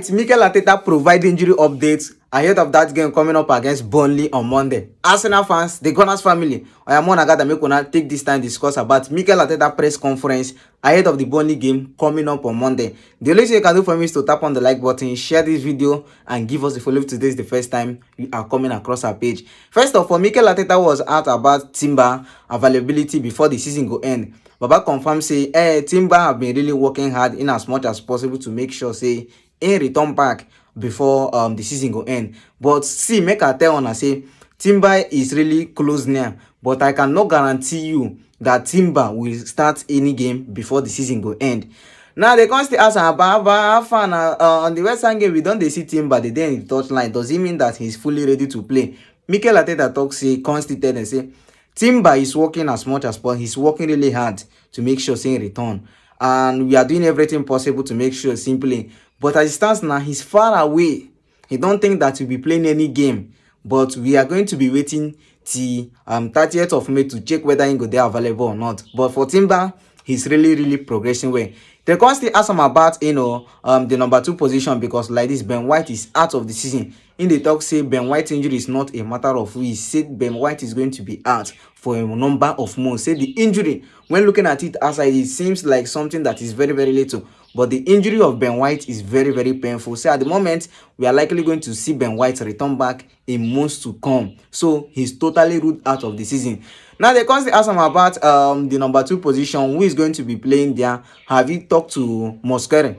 It's Mikel Arteta provide injury updates ahead of that game coming up against Burnley on Monday. Arsenal fans, the Gunners family, I am Monagada make una take this time discuss about Mikel Arteta press conference ahead of the Burnley game coming up on Monday. The only thing you can do for me is to tap on the like button, share this video, and give us a follow if today is the first time you are coming across our page. First of all, Mikel Arteta was out about Timber availability before the season go end. Baba confirm say Timber have been really working hard in as much as possible to make sure say he return back before the season go end. But see, make I tell una say Timber is really close near, but I cannot guarantee you that Timber will start any game before the season go end. Now they constantly ask about on the West Ham game we don't see Timber the day in the touchline. Does it mean that he's fully ready to play? Mikel Arteta talk say constantly and say Timber is working as much as possible. He's working really hard to make sure say return, and we are doing everything possible to make sure simply. But as it stands now, he's far away. He don't think that he'll be playing any game. But we are going to be waiting till 30th of May to check whether he go there available or not. But for Timber, he's really progressing well. They constantly ask him about the number 2 position, because like this, Ben White is out of the season. In the talk say Ben White's injury is not a matter of who. He said Ben White is going to be out for a number of months. Say the injury, when looking at it outside, it seems like something that is very little. But the injury of Ben White is very painful. So at the moment, we are likely going to see Ben White return back in months to come. So he's totally ruled out of the season. Now they constantly ask him about the number 2 position, who is going to be playing there. Have you talked to Mosquera?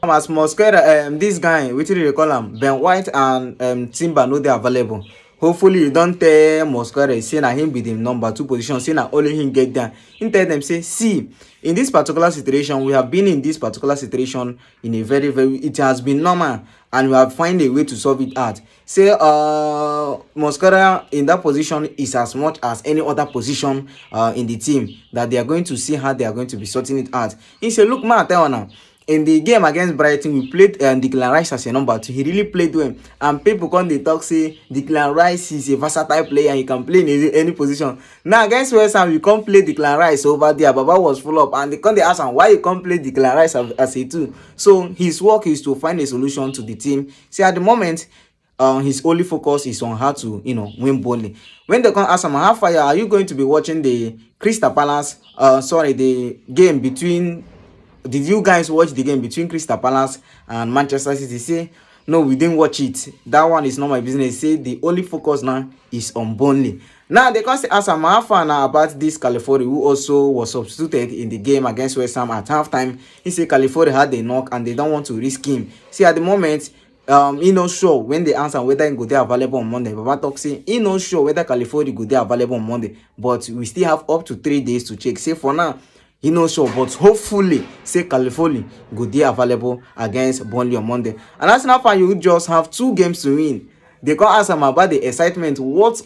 As Mosquera, this guy, which they call him, Ben White and Timber know they're available. Hopefully you don't tell Mosquera say na him be the number 2 position, say na only him get there. He tell them say, see, in this particular situation, we have been in this particular situation in a very it has been normal, and we have find a way to solve it out. Say Mosquera in that position is as much as any other position in the team, that they are going to see how they are going to be sorting it out. He said, look, man, tell now. In the game against Brighton, we played Declan Rice as a number 2. He really played well. And people come they talk say Declan Rice is a versatile player and he can play in any position. Now against West Ham, we can't play Declan Rice over there. Baba was full up, and they come they ask him why you can't play Declan Rice as a 2. So his work is to find a solution to the team. See, at the moment, his only focus is on how to win Burnley. When they come ask him how far are you going to be watching the Crystal Palace the game between, did you guys watch the game between Crystal Palace and Manchester City? Say, no, we didn't watch it. That one is not my business. Say, the only focus now is on Burnley. Now, they can ask him how far now about this California, who also was substituted in the game against West Ham at halftime. He said California had a knock and they don't want to risk him. See, at the moment, he not sure when they answer whether he go there available on Monday. Baba talk say he not sure whether California go there available on Monday. But we still have up to 3 days to check. Say, for now, he not sure, but hopefully, say California go there available against Burnley on Monday. And that's enough, and you just have 2 games to win. They can ask him about the excitement. What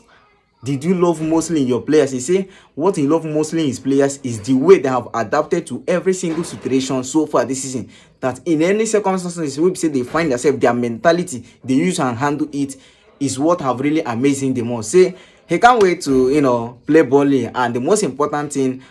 did you love mostly in your players? He say what he loved mostly in his players is the way they have adapted to every single situation so far this season. That in any circumstances, we say they find themselves, their mentality they use and handle it is what have really amazing the most. Say he can't wait to play Burnley, and the most important thing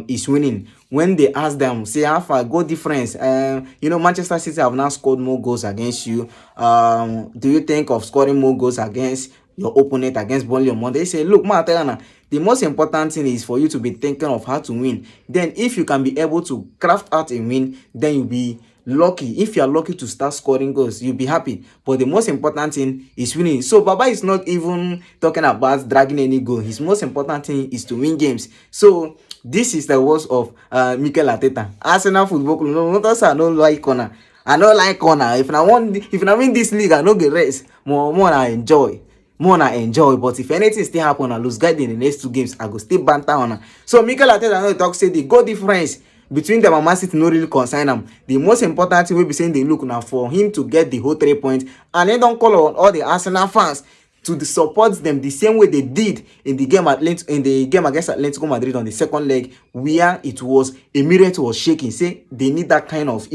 is winning. When they ask them, say how far goal difference, Manchester City have now scored more goals against you. Do you think of scoring more goals against your opponent against Burnley on Monday? They say, look, Matthiana, the most important thing is for you to be thinking of how to win. Then if you can be able to craft out a win, then you'll be lucky. If you are lucky to start scoring goals, you'll be happy. But the most important thing is winning. So Baba is not even talking about dragging any goal. His most important thing is to win games. So this is the words of Mikel Arteta. Arsenal Football Club. No, not I don't like corner. I don't like corner. If I win this league, I don't get rest. More I enjoy. But if anything still happen, I lose guide in the next 2 games, I go still banter on her. So Mikel Arteta talk say the goal difference between them and Man City no really concern them. The most important thing we be saying they look now for him to get the whole 3 points, and they don't call on all the Arsenal fans to support them the same way they did in the game against Atletico Madrid on the second leg, where it was Emirates was shaking. Say they need that kind of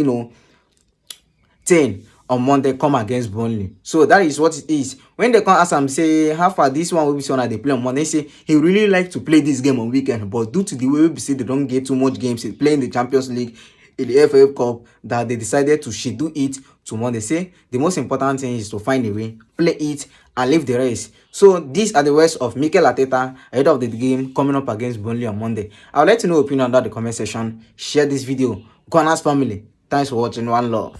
thing on Monday come against Burnley. So that is what it is. When they come ask him, say how far this one will be on they play on Monday, say he really like to play this game on weekend, but due to the way we say they don't get too much games playing the Champions League, in the FA Cup that they decided to schedule it to Monday. Say the most important thing is to find a way, play it, and leave the rest. So these are the words of Mikel Arteta ahead of the game coming up against Burnley on Monday. I would like to know your opinion under the comment section. Share this video. Gunners family, thanks for watching. One love.